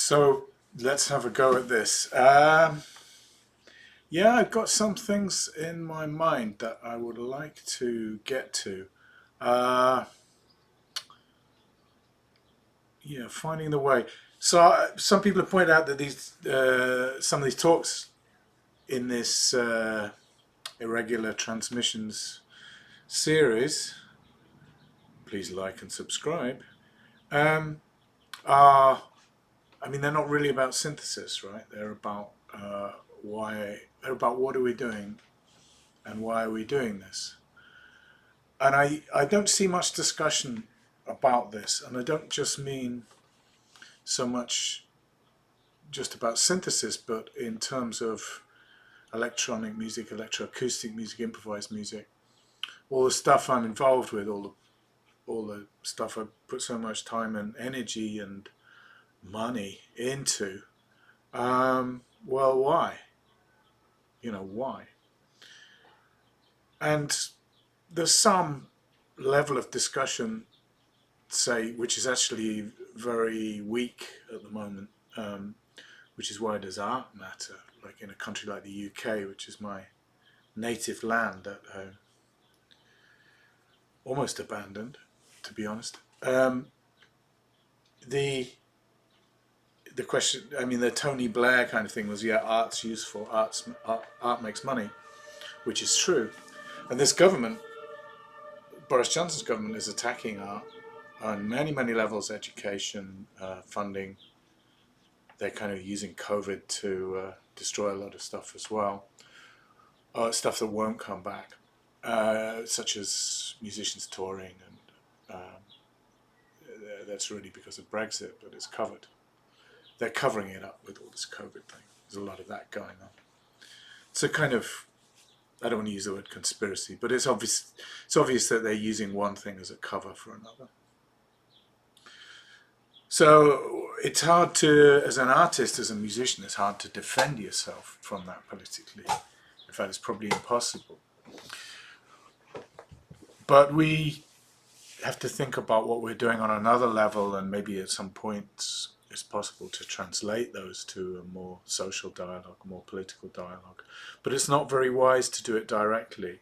So let's have a go at this. Yeah, I've got some things in my mind that I would like to get to. Uh, yeah, finding the way. So some people have pointed out that these some of these talks in this Irregular Transmissions series, please like and subscribe, um, are, I mean, they're not really about synthesis, right? They're about they're about what are we doing and why are we doing this? And I don't see much discussion about this, and I don't just mean so much just about synthesis, but in terms of electronic music, electroacoustic music, improvised music, all the stuff I'm involved with, all the stuff I put so much time and energy and money into. Well, why? Why? And there's some level of discussion, say, which is actually very weak at the moment, which is why does art matter? Like in a country like the UK, which is my native land at home, almost abandoned, to be honest. The the question, I mean, the Tony Blair kind of thing was, yeah, art's useful, art makes money, which is true. And this government, Boris Johnson's government, is attacking art on many, many levels: education, funding. They're kind of using COVID to destroy a lot of stuff as well, stuff that won't come back, such as musicians touring, and that's really because of Brexit, but it's covered. They're covering it up with all this COVID thing. There's a lot of that going on. It's a kind of, I don't want to use the word conspiracy, but it's obvious. It's obvious that they're using one thing as a cover for another. So it's hard to, as an artist, as a musician, it's hard to defend yourself from that politically. In fact, it's probably impossible. But we have to think about what we're doing on another level, and maybe at some point it's possible to translate those to a more social dialogue, a more political dialogue. But it's not very wise to do it directly.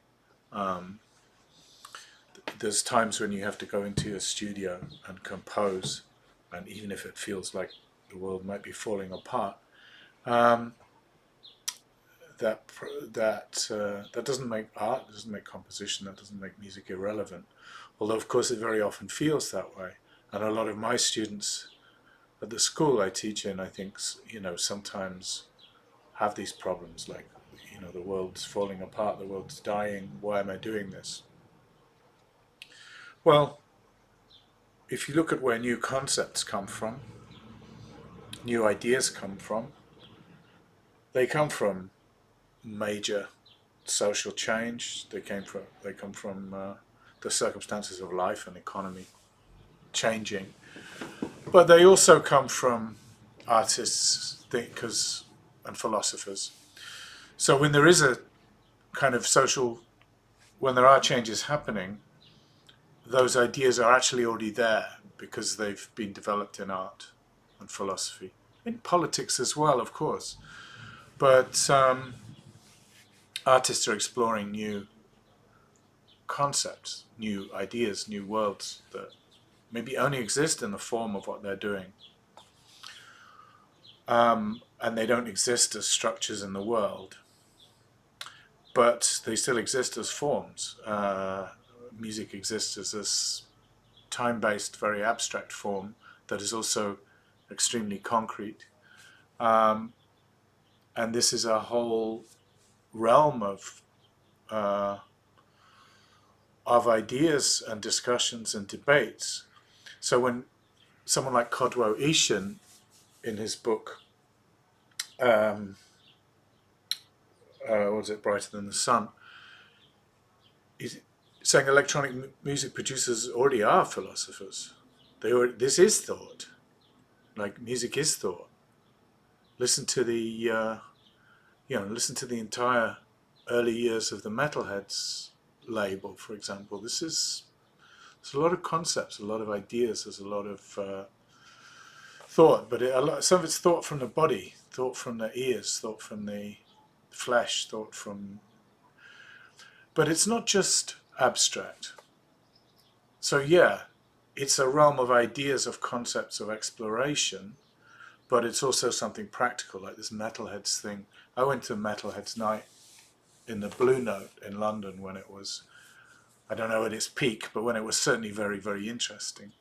There's times when you have to go into your studio and compose, and even if it feels like the world might be falling apart, um, that doesn't make art, doesn't make composition, that doesn't make music irrelevant. Although, of course, it very often feels that way. And a lot of my students at the school I teach in, I think, sometimes have these problems, like, the world's falling apart, the world's dying, why am I doing this? Well, if you look at where new concepts come from, new ideas come from, they come from major social change. They come from the circumstances of life and economy changing, but they also come from artists, thinkers, and philosophers. So when there is a kind of when there are changes happening, those ideas are actually already there because they've been developed in art and philosophy, in politics as well, of course. But artists are exploring new concepts, new ideas, new worlds that maybe only exist in the form of what they're doing. And they don't exist as structures in the world, but they still exist as forms. Music exists as this time-based, very abstract form that is also extremely concrete. And this is a whole realm uh, of ideas and discussions and debates. So when someone like Kodwo Ishin, in his book, was it Brighter Than the Sun, he's saying electronic music producers already are philosophers. This is thought. Like, music is thought. Listen to listen to the entire early years of the Metalheads label, for example. There's a lot of concepts, a lot of ideas. There's a lot of thought, but some of it's thought from the body, thought from the ears, thought from the flesh, thought from... But it's not just abstract. So yeah, it's a realm of ideas, of concepts, of exploration, but it's also something practical, like this Metalheads thing. I went to Metalheads night in the Blue Note in London when it was, I don't know at its peak, but when it was certainly very, very interesting.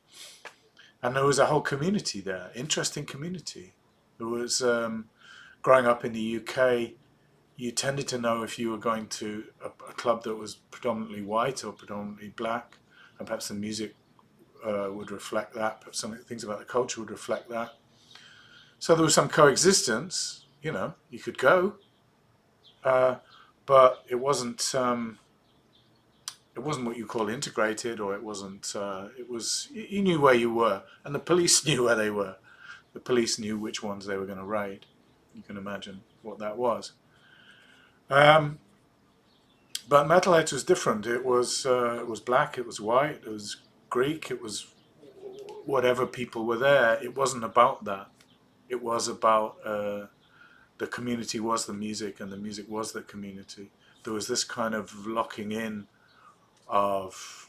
And there was a whole community there, interesting community. There was, growing up in the UK, you tended to know if you were going to a club that was predominantly white or predominantly black, and perhaps the music would reflect that, perhaps some things about the culture would reflect that. So there was some coexistence, you know, you could go, but it wasn't what you call integrated, or it wasn't, it was, you knew where you were, and the police knew where they were. The police knew which ones they were going to raid. You can imagine what that was. But Metalheads was different. It was black, it was white, it was Greek, it was whatever people were there. It wasn't about that. It was about the community was the music, and the music was the community. There was this kind of locking in of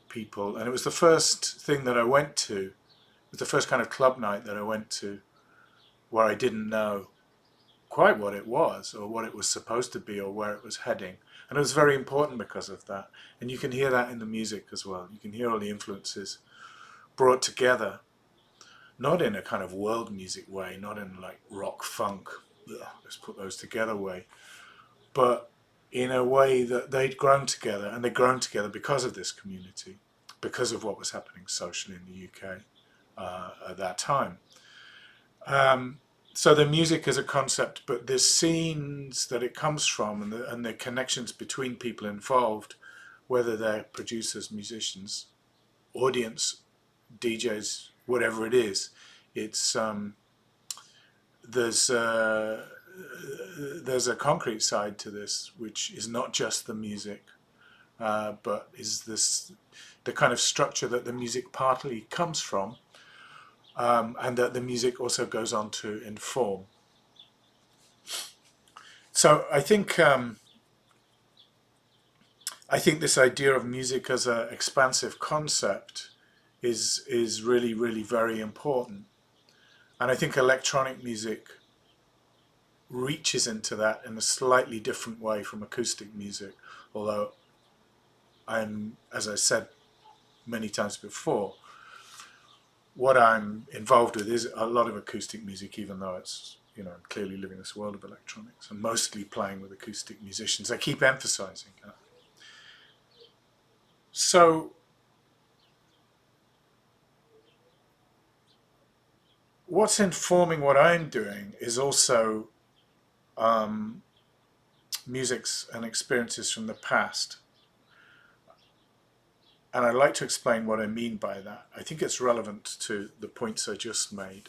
people, and it was the first thing that I went to. It was the first kind of club night that I went to where I didn't know quite what it was, or what it was supposed to be, or where it was heading. And it was very important because of that. And you can hear that in the music as well. You can hear all the influences brought together, not in a kind of world music way, not in like rock, funk, let's put those together way, but in a way that they'd grown together, and they'd grown together because of this community, because of what was happening socially in the UK at that time. So the music is a concept, but the scenes that it comes from, and the connections between people involved, whether they're producers, musicians, audience, DJs, whatever it is, it's there's a concrete side to this, which is not just the music, but is the kind of structure that the music partly comes from, and that the music also goes on to inform. So I think this idea of music as an expansive concept is really, really very important. And I think electronic music reaches into that in a slightly different way from acoustic music, although as I said many times before, what I'm involved with is a lot of acoustic music, even though it's, you know, I'm clearly living this world of electronics and mostly playing with acoustic musicians. I keep emphasizing that. So what's informing what I'm doing is also musics and experiences from the past. And I'd like to explain what I mean by that. I think it's relevant to the points I just made.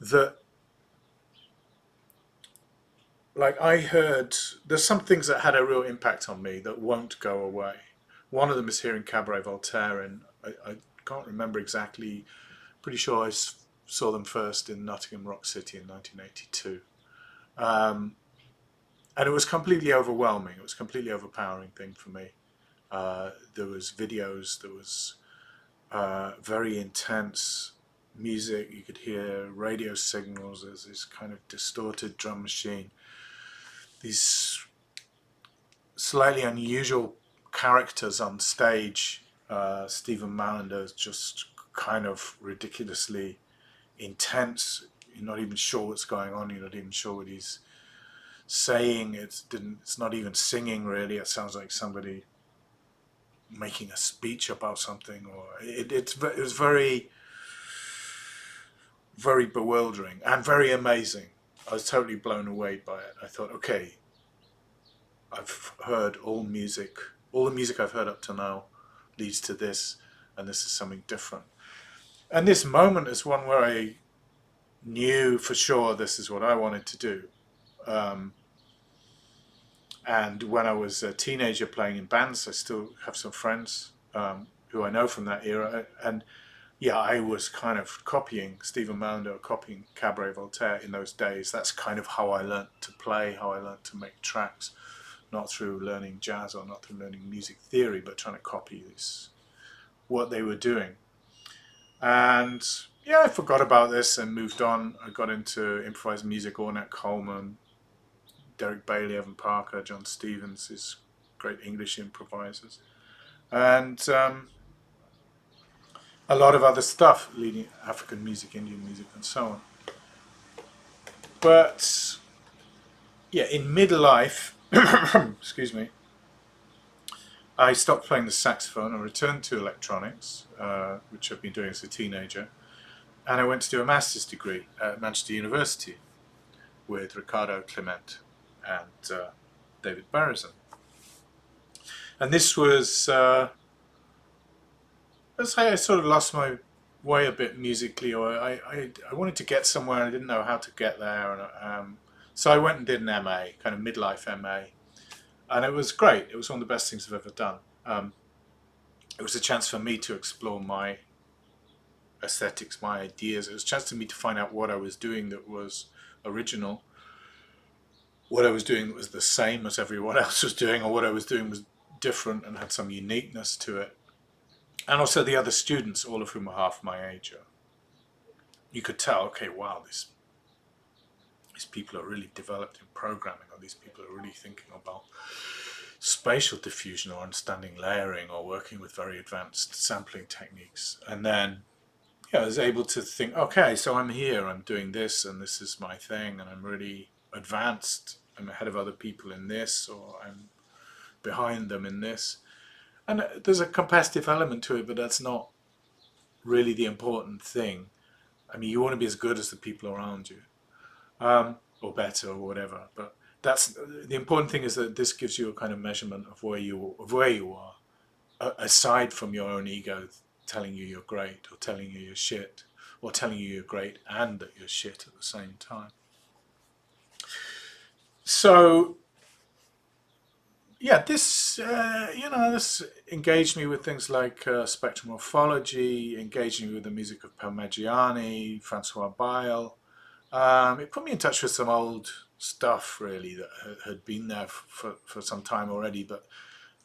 That, like, I heard, there's some things that had a real impact on me that won't go away. One of them is hearing Cabaret Voltaire, and I can't remember exactly, pretty sure I saw them first in Nottingham Rock City in 1982. And it was completely overwhelming. It was a completely overpowering thing for me. There was videos, there was very intense music. You could hear radio signals. There's this kind of distorted drum machine. These slightly unusual characters on stage. Stephen Mallander's just kind of ridiculously intense. You're not even sure what's going on. You're not even sure what he's saying. It's not even singing really. It sounds like somebody making a speech about something, or it was very, very bewildering and very amazing. I was totally blown away by it. I thought, okay, I've heard all music. All the music I've heard up to now leads to this, and this is something different. And this moment is one where I knew for sure this is what I wanted to do. And when I was a teenager playing in bands, I still have some friends who I know from that era. And yeah, I was kind of copying Stephen Maunder, copying Cabaret Voltaire in those days. That's kind of how I learnt to play, how I learnt to make tracks, not through learning jazz or not through learning music theory, but trying to copy this, what they were doing. And yeah, I forgot about this and moved on. I got into improvised music, Ornette Coleman, Derek Bailey, Evan Parker, John Stevens, these great English improvisers. And a lot of other stuff, leading African music, Indian music, and so on. But yeah, in midlife, excuse me, I stopped playing the saxophone and returned to electronics, which I've been doing as a teenager. And I went to do a master's degree at Manchester University with Ricardo Clement and David Barrison. And this was, let's say I sort of lost my way a bit musically, or I wanted to get somewhere and I didn't know how to get there. And so I went and did an MA, kind of midlife MA. And it was great. It was one of the best things I've ever done. It was a chance for me to explore my aesthetics, my ideas. It was a chance for me to find out what I was doing that was original, what I was doing that was the same as everyone else was doing, or what I was doing was different and had some uniqueness to it. And also the other students, all of whom are half my age. You could tell, okay, wow, these people are really developed in programming, or these people are really thinking about spatial diffusion or understanding layering or working with very advanced sampling techniques. And then yeah, I was able to think, okay, so I'm here, I'm doing this, and this is my thing, and I'm really advanced. I'm ahead of other people in this, or I'm behind them in this. And there's a competitive element to it, but that's not really the important thing. I mean, you want to be as good as the people around you, or better, or whatever. But that's the important thing, is that this gives you a kind of measurement of where you are, aside from your own ego telling you you're great, or telling you you're shit, or telling you you're great and that you're shit at the same time. So yeah, this this engaged me with things like spectral morphology, engaged me with the music of Parmigiani, Francois Bail. It put me in touch with some old stuff, really, that had been there for some time already, but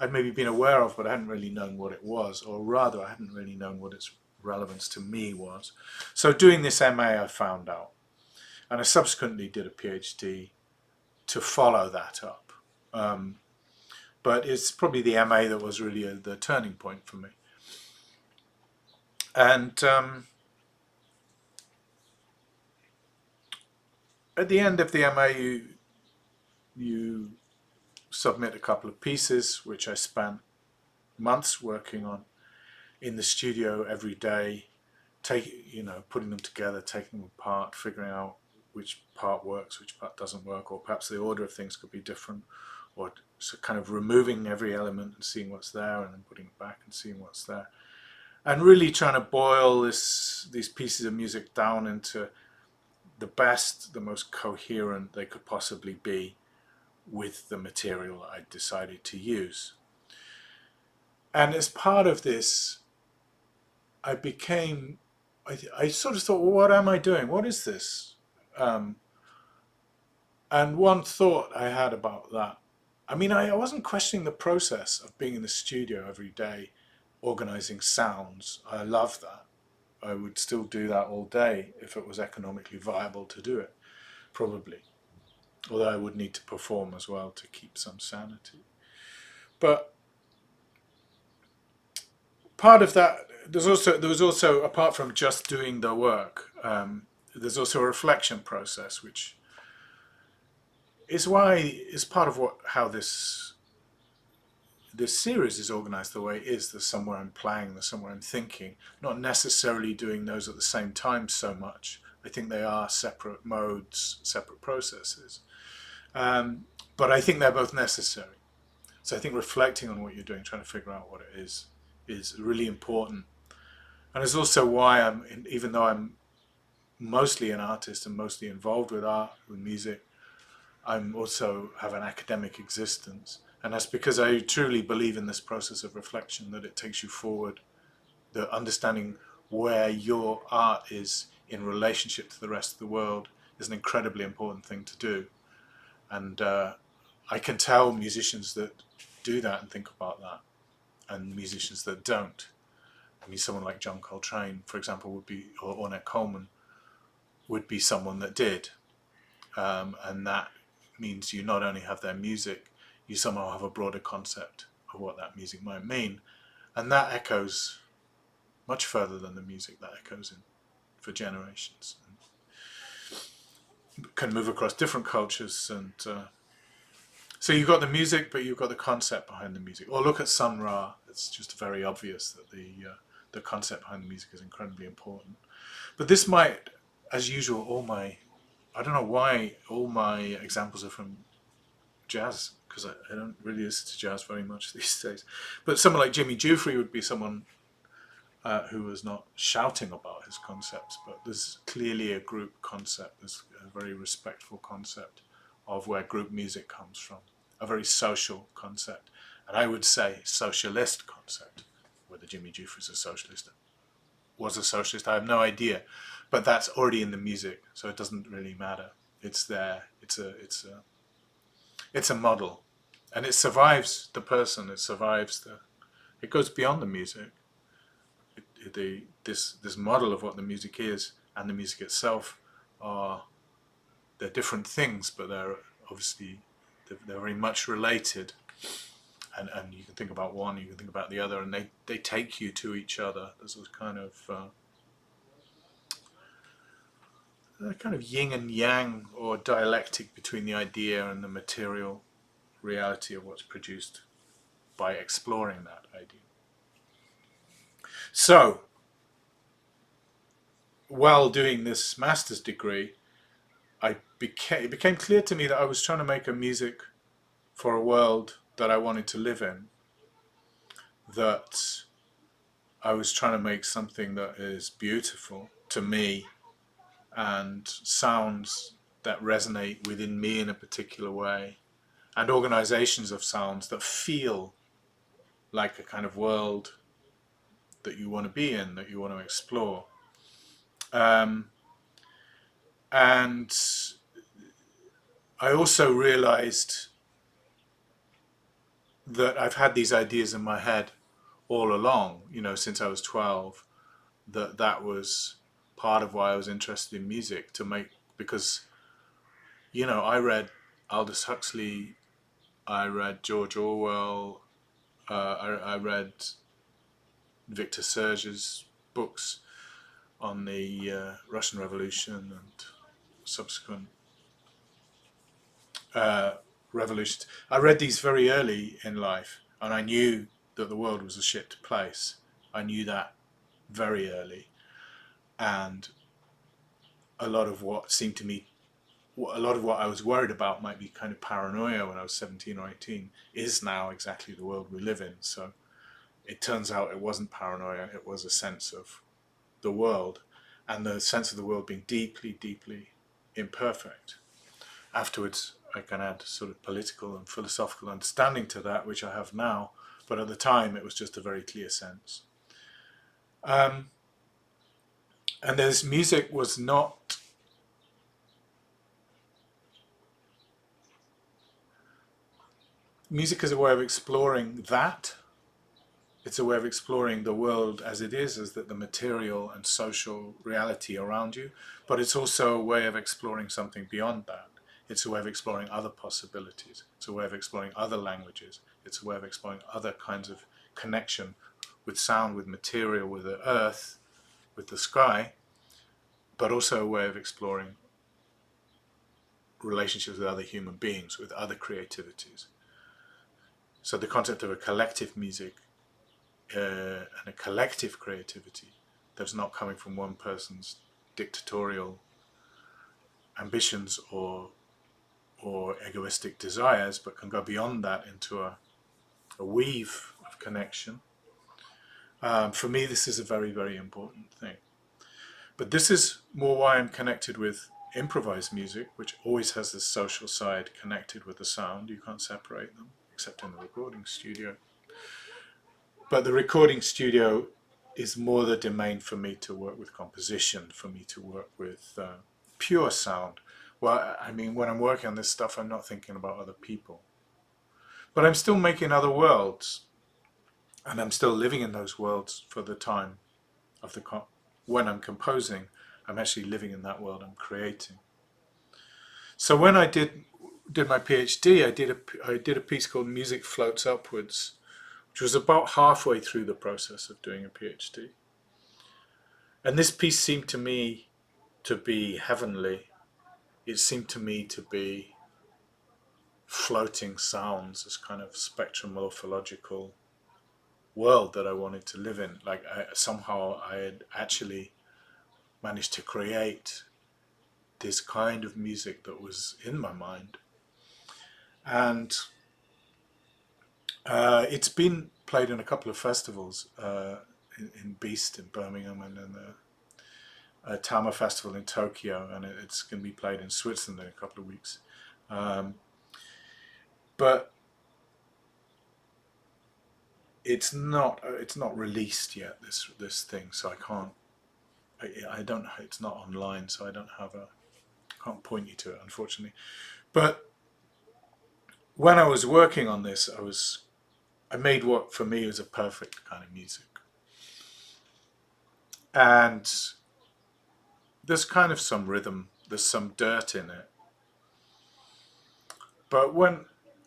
I'd maybe been aware of, but I hadn't really known what it was, or rather I hadn't really known what its relevance to me was. So doing this MA I found out, and I subsequently did a PhD to follow that up. But it's probably the MA that was really the turning point for me. And at the end of the MA, you submit a couple of pieces, which I spent months working on in the studio every day, putting them together, taking them apart, figuring out which part works, which part doesn't work, or perhaps the order of things could be different, or so kind of removing every element and seeing what's there, and then putting it back and seeing what's there, and really trying to boil these pieces of music down into the best, the most coherent they could possibly be with the material I decided to use. And as part of this, I sort of thought, well, what am I doing? What is this? And one thought I had about that, I mean, I wasn't questioning the process of being in the studio every day, organizing sounds. I love that. I would still do that all day if it was economically viable to do it, probably. Although I would need to perform as well to keep some sanity. But part of that, there was also, apart from just doing the work, there's also a reflection process, which is part of how this series is organized the way it is. There's somewhere I'm playing, there's somewhere I'm thinking, not necessarily doing those at the same time so much. I think they are separate modes, separate processes. But I think they're both necessary. So I think reflecting on what you're doing, trying to figure out what it is really important. And it's also why even though I'm mostly an artist and mostly involved with art, with music, I'm also have an academic existence. And that's because I truly believe in this process of reflection, that it takes you forward, the understanding where your art is in relationship to the rest of the world is an incredibly important thing to do. And I can tell musicians that do that and think about that, and musicians that don't. I mean, someone like John Coltrane, for example, would be, or Ornette Coleman, would be someone that did. And that means you not only have their music, you somehow have a broader concept of what that music might mean. And that echoes much further than the music, that echoes in for generations. And can move across different cultures. And so you've got the music, but you've got the concept behind the music. Or look at Sun Ra. It's just very obvious that the concept behind the music is incredibly important. But this might, as usual, I don't know why all my examples are from jazz, because I don't really listen to jazz very much these days. But someone like Jimmy Jufrey would be someone who was not shouting about his concepts, but there's clearly a group concept. There's a very respectful concept of where group music comes from, a very social concept, and I would say socialist concept. Whether Jimmy Jufrey's a socialist, was a socialist, I have no idea, but that's already in the music, so it doesn't really matter. It's there. It's a model, and it survives the person. It survives it goes beyond the music. This model of what the music is and the music itself they're different things, but they're obviously they're very much related. And you can think about one, you can think about the other, and they take you to each other. There's this kind of yin and yang, or dialectic between the idea and the material reality of what's produced by exploring that idea. So, while doing this master's degree, it became clear to me that I was trying to make a music for a world that I wanted to live in, that I was trying to make something that is beautiful to me and sounds that resonate within me in a particular way, and organizations of sounds that feel like a kind of world that you want to be in, that you want to explore. And I also realized that I've had these ideas in my head all along, since I was 12, that was part of why I was interested in music, because, I read Aldous Huxley, I read George Orwell, I read Victor Serge's books on the Russian Revolution and subsequent revolutions. I read these very early in life, and I knew that the world was a shit place. I knew that very early, and a lot of what I was worried about might be kind of paranoia when I was 17 or 18 is now exactly the world we live in. So it turns out it wasn't paranoia, it was a sense of the world, and the sense of the world being deeply, deeply imperfect. Afterwards, I can add sort of political and philosophical understanding to that, which I have now, but at the time it was just a very clear sense. And this music was not... Music is a way of exploring that. It's a way of exploring the world as it is, as the material and social reality around you, but it's also a way of exploring something beyond that. It's a way of exploring other possibilities. It's a way of exploring other languages. It's a way of exploring other kinds of connection with sound, with material, with the earth, with the sky, but also a way of exploring relationships with other human beings, with other creativities. So the concept of a collective music and a collective creativity that's not coming from one person's dictatorial ambitions or egoistic desires, but can go beyond that into a weave of connection. For me, this is a very, very important thing. But this is more why I'm connected with improvised music, which always has this social side connected with the sound. You can't separate them, except in the recording studio. But the recording studio is more the domain for me to work with composition, for me to work with pure sound. Well, I mean, when I'm working on this stuff, I'm not thinking about other people. But I'm still making other worlds, and I'm still living in those worlds for the time of the when I'm composing. I'm actually living in that world I'm creating. So when I did my PhD, I did a piece called Music Floats Upwards, which was about halfway through the process of doing a PhD. And this piece seemed to me to be heavenly. It seemed to me to be floating sounds, this kind of spectromorphological world that I wanted to live in. Like somehow I had actually managed to create this kind of music that was in my mind. And it's been played in a couple of festivals, in Beast in Birmingham, and in the Tama Festival in Tokyo, and it's going to be played in Switzerland in a couple of weeks. But it's not released yet, this thing, so I don't, it's not online, so I can't point you to it, unfortunately. But when I was working on this, I made what for me was a perfect kind of music. And there's kind of some rhythm, there's some dirt in it. But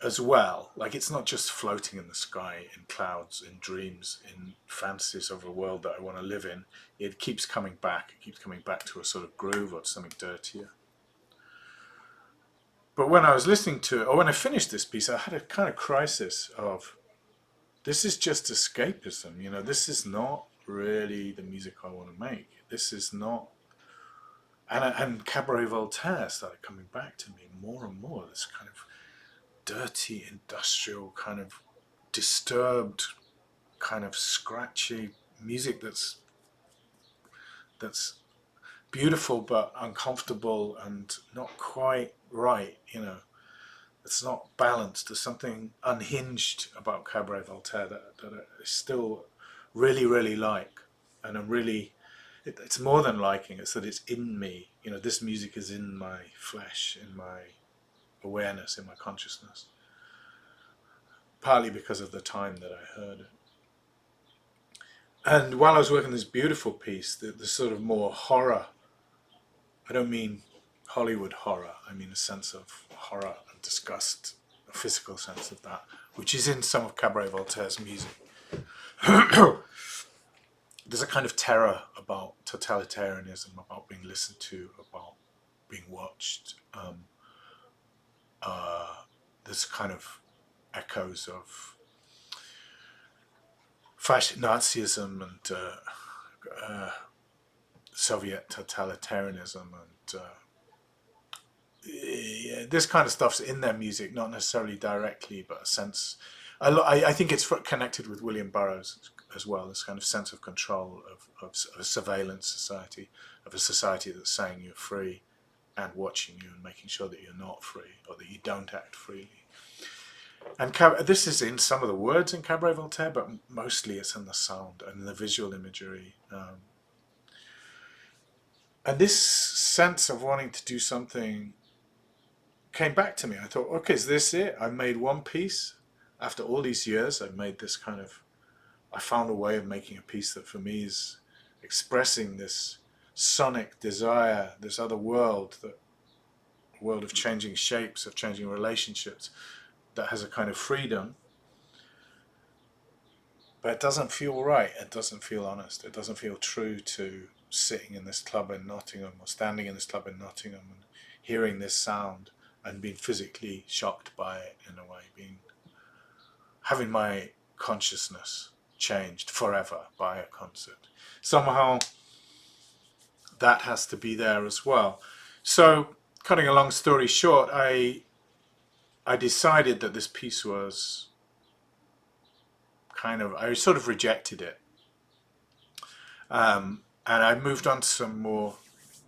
as well, like it's not just floating in the sky, in clouds, in dreams, in fantasies of a world that I want to live in. It keeps coming back. It keeps coming back to a sort of groove or something dirtier. But when I was listening to it, or when I finished this piece, I had a kind of crisis of, this is just escapism, this is not really the music I want to make. This is not... And Cabaret Voltaire started coming back to me more and more, this kind of dirty, industrial, kind of disturbed, kind of scratchy music that's beautiful but uncomfortable and not quite right, It's not balanced. There's something unhinged about Cabaret Voltaire that I still really, really like. And it's more than liking, it's that it's in me. This music is in my flesh, in my awareness, in my consciousness. Partly because of the time that I heard it. And while I was working this beautiful piece, the sort of more horror, I don't mean Hollywood horror, I mean a sense of horror and disgust, a physical sense of that, which is in some of Cabaret Voltaire's music. There's a kind of terror about totalitarianism, about being listened to, about being watched. There's kind of echoes of Nazism and Soviet totalitarianism, and this kind of stuff's in their music, not necessarily directly, but a sense. I think it's connected with William Burroughs as well, this kind of sense of control of a surveillance society, of a society that's saying you're free and watching you and making sure that you're not free or that you don't act freely. And this is in some of the words in Cabaret Voltaire, but mostly it's in the sound and the visual imagery. And this sense of wanting to do something came back to me. I thought, okay, is this it? I made one piece. After all these years, I found a way of making a piece that for me is expressing this sonic desire, this other world, a world of changing shapes, of changing relationships, that has a kind of freedom. But it doesn't feel right. It doesn't feel honest. It doesn't feel true to sitting in this club in Nottingham or standing in this club in Nottingham and hearing this sound and being physically shocked by it in a way, having my consciousness changed forever by a concert. Somehow that has to be there as well. So, cutting a long story short, I decided that this piece was I sort of rejected it. And I moved on to some more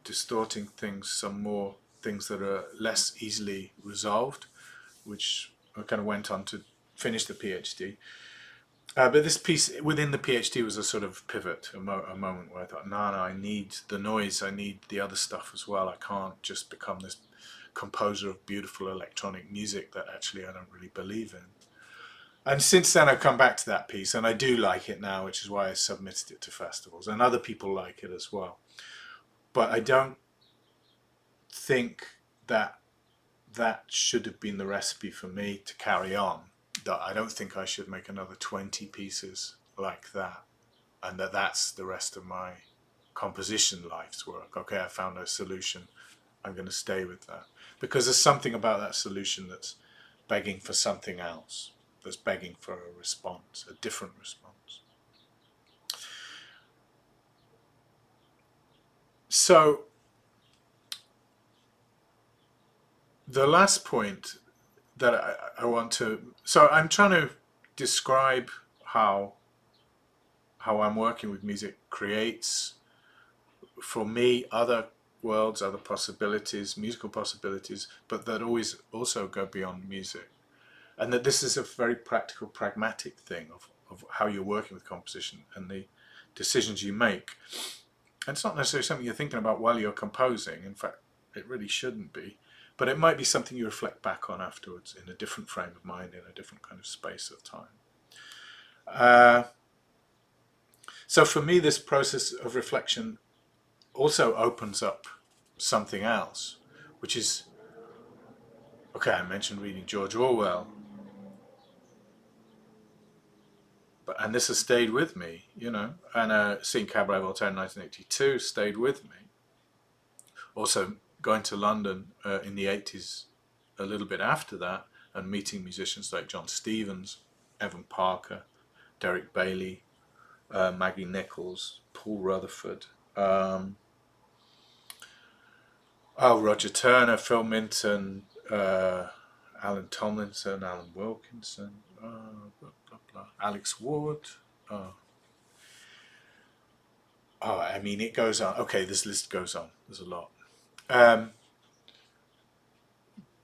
distorting things, some more things that are less easily resolved, which I kind of went on to finish the PhD. But this piece within the PhD was a sort of pivot, a moment where I thought, no, I need the noise, I need the other stuff as well. I can't just become this composer of beautiful electronic music that actually I don't really believe in. And since then I've come back to that piece, and I do like it now, which is why I submitted it to festivals, and other people like it as well. But I don't think that that should have been the recipe for me to carry on. That I don't think I should make another 20 pieces like that, and that's the rest of my composition life's work. Okay, I found a solution, I'm going to stay with that, because there's something about that solution that's begging for something else, that's begging for a response, a different response. So the last point that I want to, so I'm trying to describe how I'm working with music creates for me other worlds, other possibilities, musical possibilities, but that always also go beyond music. And that this is a very practical, pragmatic thing of how you're working with composition and the decisions you make. And it's not necessarily something you're thinking about while you're composing. In fact, it really shouldn't be. But it might be something you reflect back on afterwards in a different frame of mind, in a different kind of space of time. So for me, this process of reflection also opens up something else, which is, okay, I mentioned reading George Orwell, and this has stayed with me, you know, and seeing Cabaret Voltaire in 1982 stayed with me. Also, going to London in the 80s, a little bit after that, and meeting musicians like John Stevens, Evan Parker, Derek Bailey, Maggie Nichols, Paul Rutherford, Roger Turner, Phil Minton, Alan Tomlinson, Alan Wilkinson, blah, blah, blah, Alex Wood. I mean, it goes on. Okay, this list goes on. There's a lot.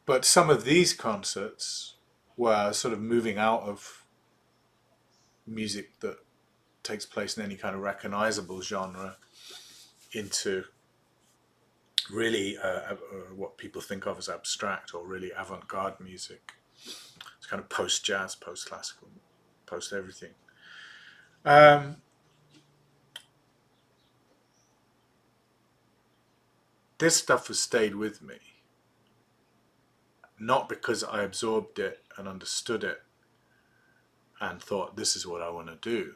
But some of these concerts were sort of moving out of music that takes place in any kind of recognizable genre into really what people think of as abstract or really avant-garde music. It's kind of post-jazz, post-classical, post-everything. This stuff has stayed with me, not because I absorbed it and understood it and thought this is what I want to do.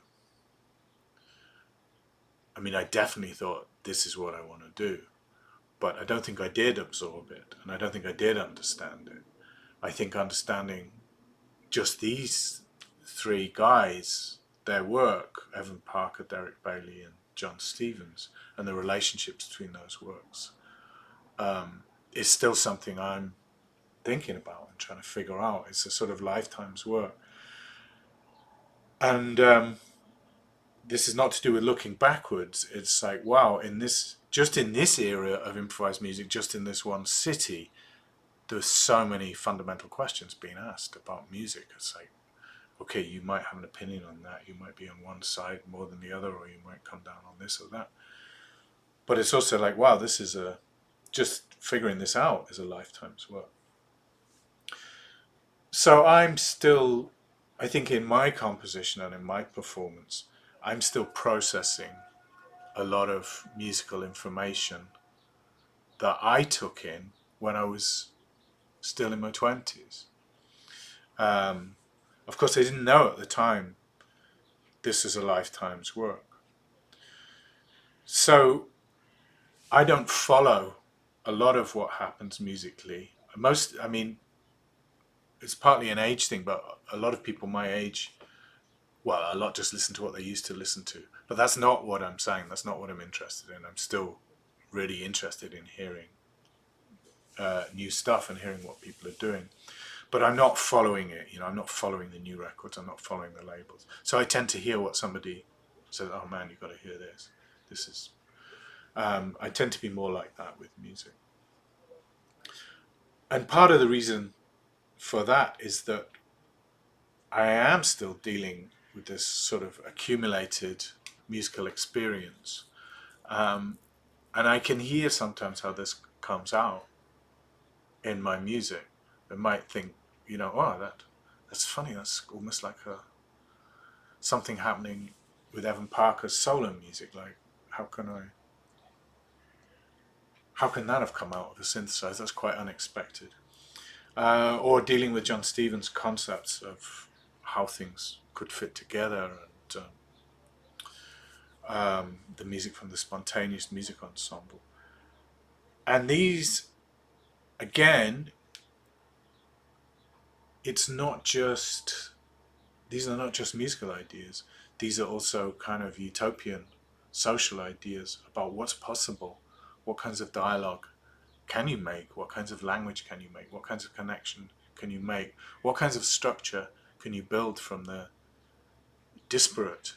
I mean, I definitely thought this is what I want to do, but I don't think I did absorb it, and I don't think I did understand it. I think understanding just these three guys, their work, Evan Parker, Derek Bailey, and John Stevens, and the relationships between those works, is still something I'm thinking about and trying to figure out. It's a sort of lifetime's work. And this is not to do with looking backwards. It's like, wow, just in this area of improvised music, just in this one city, there's so many fundamental questions being asked about music. It's like, okay, you might have an opinion on that. You might be on one side more than the other, or you might come down on this or that. But it's also like, wow, this is just figuring this out is a lifetime's work. So I'm still, I think in my composition and in my performance, I'm still processing a lot of musical information that I took in when I was still in my 20s. Of course, I didn't know at the time this is a lifetime's work. So I don't follow a lot of what happens musically. I mean, it's partly an age thing, but a lot of people my age, well, a lot just listen to what they used to listen to. But that's not what I'm saying. That's not what I'm interested in. I'm still really interested in hearing new stuff and hearing what people are doing. But I'm not following it. You know, I'm not following the new records. I'm not following the labels. So I tend to hear what somebody says. Oh man, you've got to hear this. This is. I tend to be more like that with music. And part of the reason for that is that I am still dealing with this sort of accumulated musical experience. And I can hear sometimes how this comes out in my music. I might think, oh, that's funny. That's almost like something happening with Evan Parker's solo music. Like, how can that have come out of a synthesizer? That's quite unexpected. Or dealing with John Stevens' concepts of how things could fit together, and the music from the spontaneous music ensemble. And these, again, these are not just musical ideas. These are also kind of utopian social ideas about what's possible, what kinds of dialogue can you make, what kinds of language can you make, what kinds of connection can you make, what kinds of structure can you build from the disparate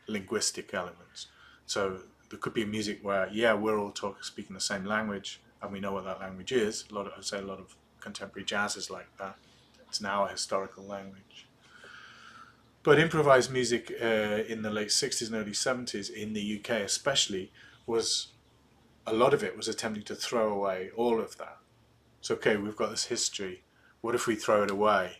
linguistic elements. So there could be music where, we're all speaking the same language, and we know what that language is. A lot of contemporary jazz is like that. It's now a historical language. But improvised music in the late 60s and early 70s, in the UK especially, a lot of it was attempting to throw away all of that. So, okay, we've got this history. What if we throw it away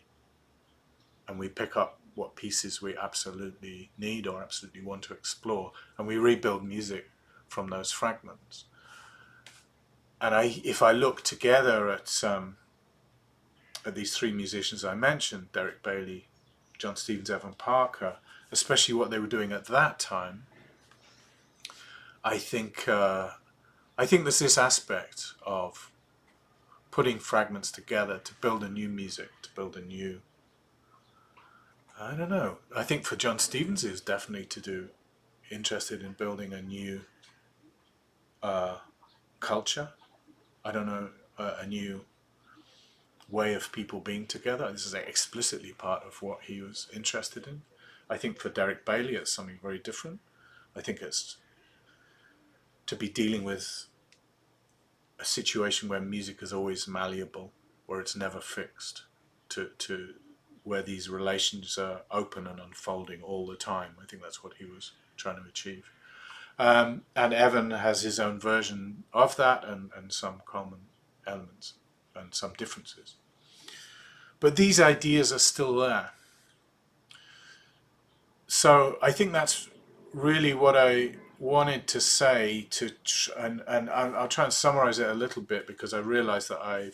and we pick up what pieces we absolutely need or absolutely want to explore, and we rebuild music from those fragments? And if I look together at these three musicians I mentioned, Derek Bailey, John Stevens, Evan Parker, especially what they were doing at that time, I think there's this aspect of putting fragments together to build a new music, to build a new, I don't know. I think for John Stevens is definitely interested in building a new culture. I don't know, a new way of people being together. This is explicitly part of what he was interested in. I think for Derek Bailey it's something very different. I think it's to be dealing with a situation where music is always malleable, where it's never fixed, to where these relations are open and unfolding all the time. I think that's what he was trying to achieve. And Evan has his own version of that, and some common elements and some differences. But these ideas are still there. So I think that's really what I wanted to say, and I'll try and summarize it a little bit, because I realize that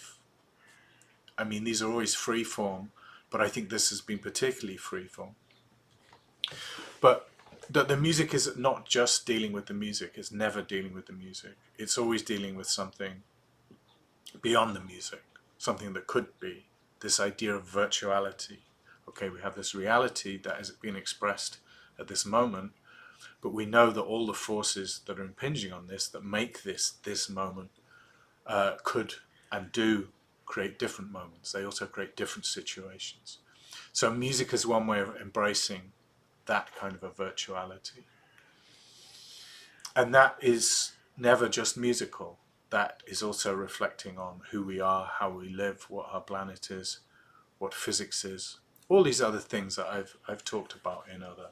these are always free form, but I think this has been particularly free form. But that the music is not just dealing with the music, it's never dealing with the music. It's always dealing with something beyond the music, something that could be this idea of virtuality. Okay, we have this reality that has been expressed at this moment, but we know that all the forces that are impinging on this, that make this moment, could and do create different moments. They also create different situations. So music is one way of embracing that kind of a virtuality. And that is never just musical. That is also reflecting on who we are, how we live, what our planet is, what physics is, all these other things that I've talked about in other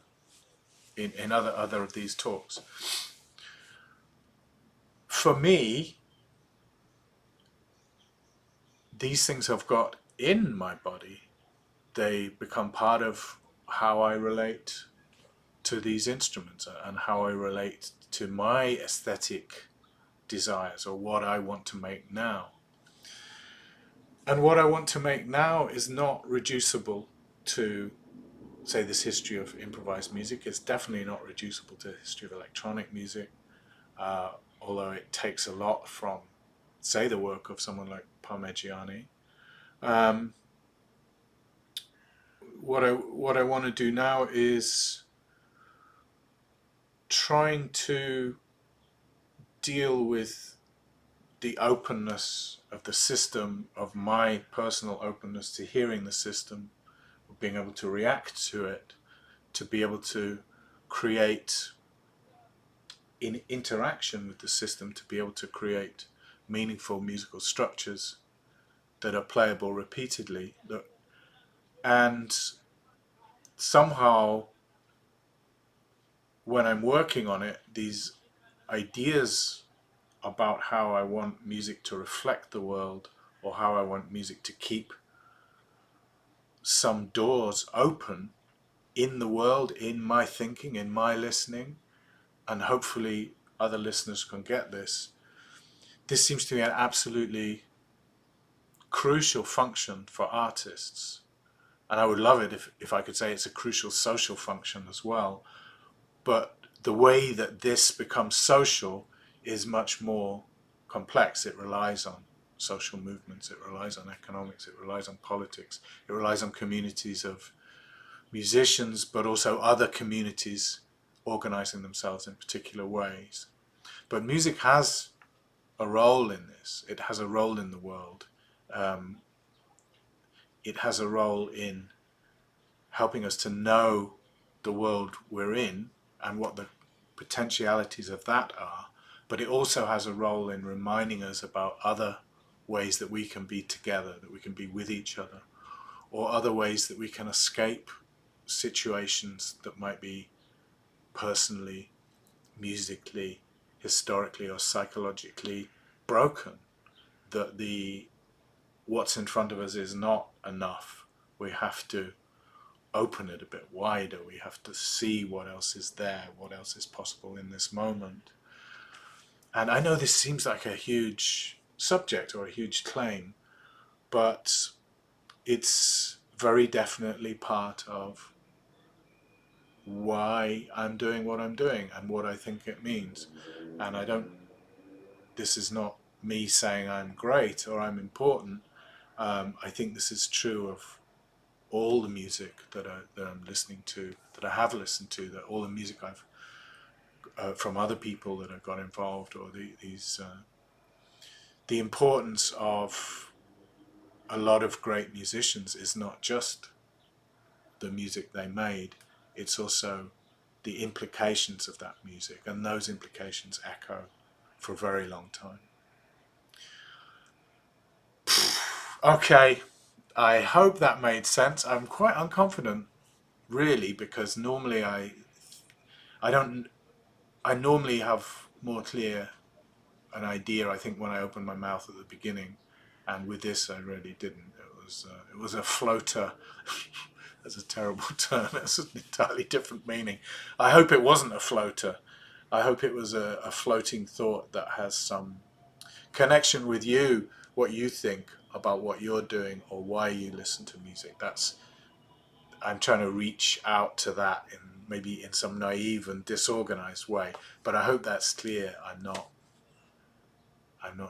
of these talks. For me, these things have got in my body. They become part of how I relate to these instruments and how I relate to my aesthetic desires, or what I want to make now. And what I want to make now is not reducible to, say, this history of improvised music. It's definitely not reducible to the history of electronic music, although it takes a lot from, say, the work of someone like Parmigiani. What I want to do now is trying to deal with the openness of the system, of my personal openness to hearing the system, of being able to react to it, to be able to create in interaction with the system, to be able to create meaningful musical structures that are playable repeatedly, and somehow when I'm working on it, these ideas about how I want music to reflect the world, or how I want music to keep some doors open in the world, in my thinking, in my listening, and hopefully other listeners can get this. This seems to be an absolutely crucial function for artists. And I would love it if I could say it's a crucial social function as well. But the way that this becomes social is much more complex. It relies on social movements, it relies on economics, it relies on politics, it relies on communities of musicians, but also other communities organizing themselves in particular ways. But music has a role in this. It has a role in the world. Um, it has a role in helping us to know the world we're in and what the potentialities of that are. But it also has a role in reminding us about other ways that we can be together, that we can be with each other, or other ways that we can escape situations that might be personally, musically, historically, or psychologically broken. That what's in front of us is not enough. We have to open it a bit wider. We have to see what else is there, what else is possible in this moment. And I know this seems like a huge subject or a huge claim, but it's very definitely part of why I'm doing what I'm doing and what I think it means. And this is not me saying I'm great or I'm important. I think this is true of all the music that I'm listening to, that I have listened to, that all the music I've from other people that have got involved, or the importance of a lot of great musicians is not just the music they made, it's also the implications of that music, and those implications echo for a very long time. Okay, I hope that made sense. I'm quite unconfident, really, because normally I don't I normally have more clear an idea, I think, when I opened my mouth at the beginning, and with this I really didn't. It was a floater. That's a terrible term. That's an entirely different meaning. I hope it wasn't a floater. I hope it was a floating thought that has some connection with you, what you think about what you're doing or why you listen to music. I'm trying to reach out to that in maybe in some naive and disorganized way, but I hope that's clear. I'm not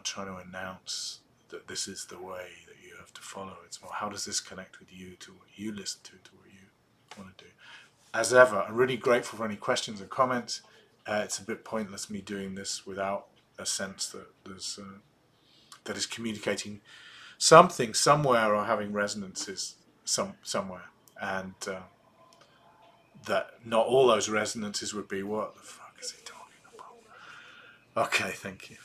trying to announce that this is the way that you have to follow. It's more, how does this connect with you, to what you listen to what you want to do. As ever, I'm really grateful for any questions and comments. It's a bit pointless me doing this without a sense that that is communicating something somewhere or having resonances somewhere, and that not all those resonances would be, what the fuck is he talking about? Okay, thank you.